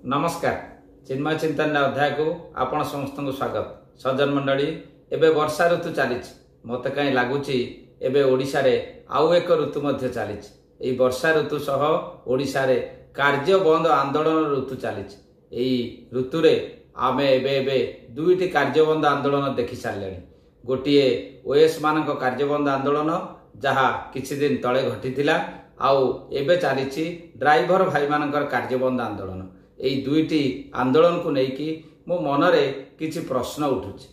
नमस्कार चिन्मय चिंतन अध्याय को आपण समस्त को स्वागत। सज्जन मंडली एबे वर्षा ऋतु चली मत कहीं लगुच ओडिशा रे आउ एक ऋतु मध्य चली वर्षा ऋतु सह ओडिशा रे कार्य बंद आंदोलन ऋतु चली ऋतु रे आमे एबे दुईटी कार्य बंद आंदोलन देखि सारे गोटे ओएस मान कार्य बंद आंदोलन जहा किछि दिन तले घटी आउ एबे चली ड्राइवर भाई मानकर कार्य बंद आंदोलन यही दुईटी आंदोलन को लेकिन मो मनरे किछि प्रश्न उठुछि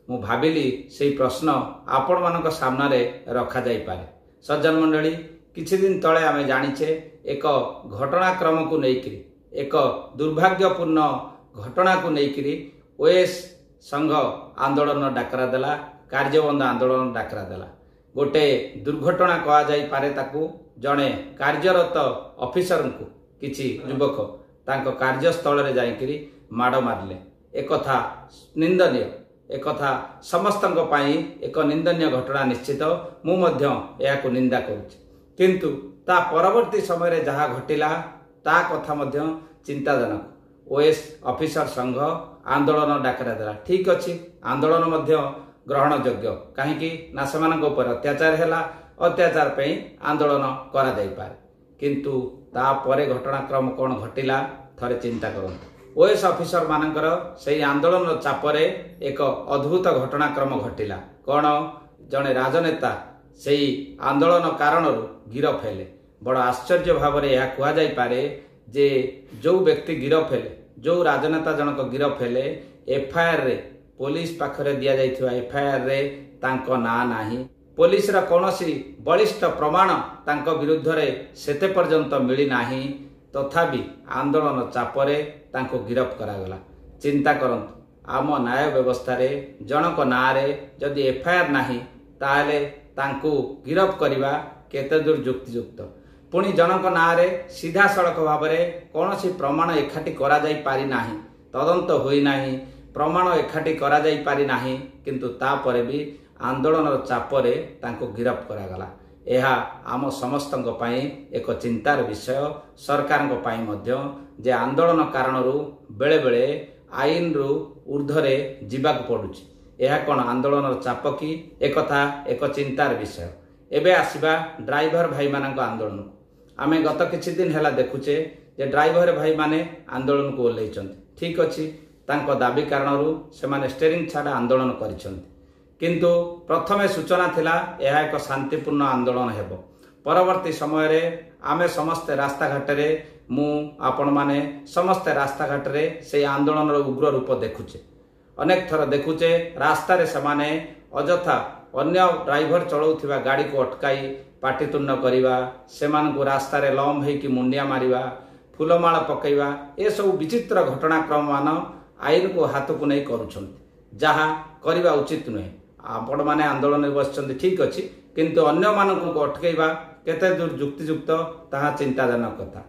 मु भाविली से प्रश्न आपण मानक सामने रखा जाई पारे। सज्जन मंडली किछि दिन तले आमे जानिछे एक घटनाक्रम को लेकिन एक दुर्भाग्यपूर्ण घटना को लेकिन ओएस संघ आंदोलन डाकरा देला कार्यबंद आंदोलन डाकरा देला। गोटे दुर्घटना कहा जाई पारे ताकू जड़े कार्यरत ऑफिसर को किछि युवक तांको कार्यस्थल रे जाइकरी माड़ मारले एक निंदनीय एक समस्त एक निंदनीय घटना निश्चित मु मध्य को निंदा करुछि किंतु ता परवर्ती समय रे जहा घटिला ता कथा मध्य चिंताजनक। ओएस ऑफिसर संघ आंदोलन डाकरा देला ठीक अछि आंदोलन मध्य ग्रहण योग्य कहीं ना सेमानक उपर अत्याचार हैला अत्याचार पे आंदोलन करा जाई पारे किंतु ता परे घटनाक्रम कौन घटिला थरे चिंता करंतु। ओएस ऑफिसर मानकर से आंदोलन चापरे एक अद्भुत घटनाक्रम घटिला कौन जड़े राजनेता से आंदोलन कारण गिरफ हेले बड़ आश्चर्य भाव में यह कह जाई पारे जे जो व्यक्ति गिरफ हेले जो राजनेता जनक गिरफ हेले एफआईआर रे पुलिस पाखरे दिया जाइथिबा एफआईआर रे तांको ना नाही पुलिस रा कोनोसी बलिष्ठ प्रमाण तांको विरुद्ध रे सेते पर्यंत मिली नाही तथापि आंदोलन चापरे तांको गिरफ करागला। चिंता करंतु आम न्याय व्यवस्था रे जनक ना रे जदि एफआईआर नाही ताले तांको गिरफ करिबा केते दूर युक्तियुक्त पुणी जनक ना रे सीधा सड़क भाव में कोनोसी प्रमाण एकाठी करा जाई पारि नाही तदंत होई नाही प्रमाण एकाठी करा जाई पारि नाही किंतु तापरे भी आंदोलन चापरे तांको गिरफ करागला। यह आम समस्त एक चिंतार विषय सरकार जे आंदोलन कारण बेले बेले आईन रु ऊर्ध्वरे जीवाक पड़ुछि यह कौन आंदोलन चाप कि एक चिंतार विषय। एबे आसिबा ड्राइवर भाई मानक आंदोलन आमे गत किछि दिन हैला देखुचे जे ड्राइवर भाई माने आंदोलन को ओल्लैचंती ठीक अछि तांको दाबी कारण से माने स्टेरिंग छाड़ आंदोलन करिसंती किंतु प्रथमे सूचना थिला यह एक शांतिपूर्ण आंदोलन हेबो परवर्ती समय रे आमे समस्त रास्ता घाट रे मु आपण माने समस्त रास्ता घाट रे से आंदोलन रो उग्र रूप देखुचे अनेक थर देखुचे रास्ता रे समाने अजथा अन्य ड्राइवर चलाउथिबा गाड़ी को अटकाई पाटितुंड करिवा सेमान को रास्ता रे लम हे कि मुंडिया मारिवा फूलमाला पकईवा ए सब विचित्र घटनाक्रम मान आईन को हाथ को नहीं करुछंती जहा करिवा उचित नुहे आपण माने आंदोलन में बसचंती ठीक अछि किंतु अन्य मानक को अटकैबा केते दूर युक्तियुक्त ताहा चिंताजनक कथा।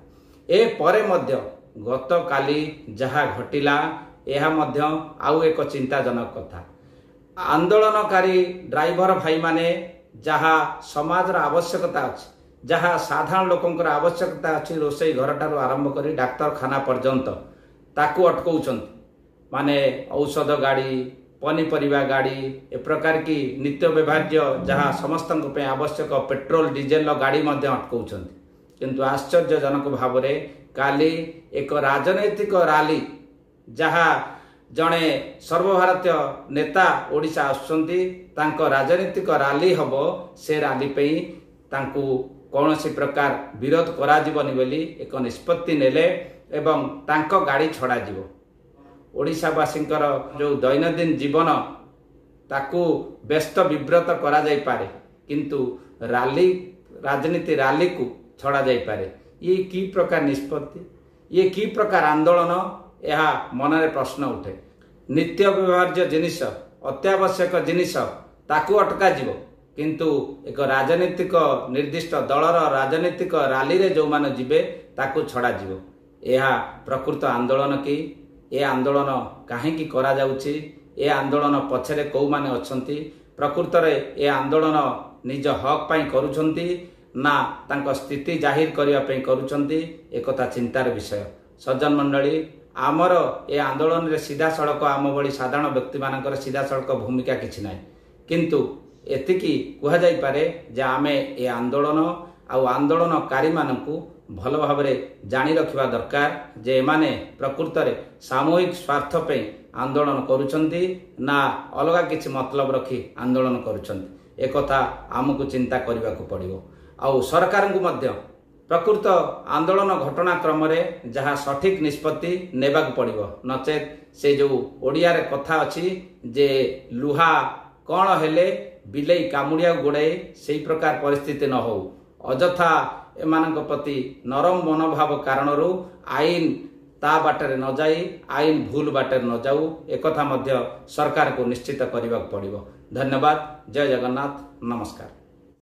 ए परे मध्य गत काली जहा घटिला यह मध्य आउ एक चिंताजनक कथा आंदोलनकारी ड्राइवर भाई माने जहा समाज रा आवश्यकता अछि जहा साधारण लोकंकर आवश्यकता अछि रोसई घर ठारू आरंभ करी डाक्तरखाना पर्यंत ताकू अटकौचंती माने औषध गाड़ी पनीपरिया गाड़ी ए प्रकार की नित्य व्यवहार्य जहाँ समस्त आवश्यक पेट्रोल डीजेल गाड़ी अटकाउछंती किंतु आश्चर्यजनक भाव में काली एक राजनैतिक रैली जहाँ जड़े सर्वभारतीय नेता ओडिशा आसुचंती तांको राजनैतिक रैली हबो से रैली पे तांको कौनसी प्रकार विरोध करा जीवनी बोली एक निष्पत्ति नेले एवं तांको गाड़ी छड़ा जीवो ओडिशावासींकर जो दैनंदिन जीवन ताकू व्यस्त विव्रत करा जाई पारे किंतु रैली राजनीति रैली को छड़ा जाई पारे ये की प्रकार निष्पत्ति ये की प्रकार आंदोलन यह मन रे प्रश्न उठे। नित्य व्यवहार्य जिनिस अत्यावश्यक जिनिस ताकू अटका जीवो किंतु एक राजनीतिक निर्दिष्ट दलर राजनीतिक रैली रे जो मान जिबे ताकू छड़ा जीवो यह प्रकृत आंदोलन की ए आंदोलन काहेकि करा जाउछि ए आंदोलन पछरे कौ माने अछंती प्रकृत रे ए आंदोलन निज हक पाई करूछंती ना तांको स्थिति जाहिर करिया पे करूछंती एकता चिंतार विषय। सज्जन मंडली आमर ए आंदोलन रे सीधा सड़क आम भली साधारण व्यक्ति मानकर सीधा सड़क भूमिका किछि नाही किंतु एतिकी कुहा जाई पारे जे आमे ए आंदोलन आउ आंदोलनकारी मानकू भल भाव जानी रखिबा दरकार जे एमाने प्रकृत रे सामूहिक स्वार्थ पे आंदोलन करुछंती ना अलगा किछि मतलब रखी आंदोलन करुछंती एक कथा आमको चिंता करने को पड़ो। आउ सरकार को मध्य प्रकृत आंदोलन घटनाक्रम जहाँ सठिक निष्पत्ति नेबा पड़ो नचेत से जो ओडिया रे कथा अच्छी जे लुहा कौन हेले बिलई कामुड़िया गोड़ाई से प्रकार परिस्थिति न हो अजथा एमान प्रति नरम मनोभाव कारण आईन ता बाटर न जाई आईन भूल बाटर न जाऊ एक सरकार को निश्चित करने को पड़ो। धन्यवाद। जय जगन्नाथ। नमस्कार।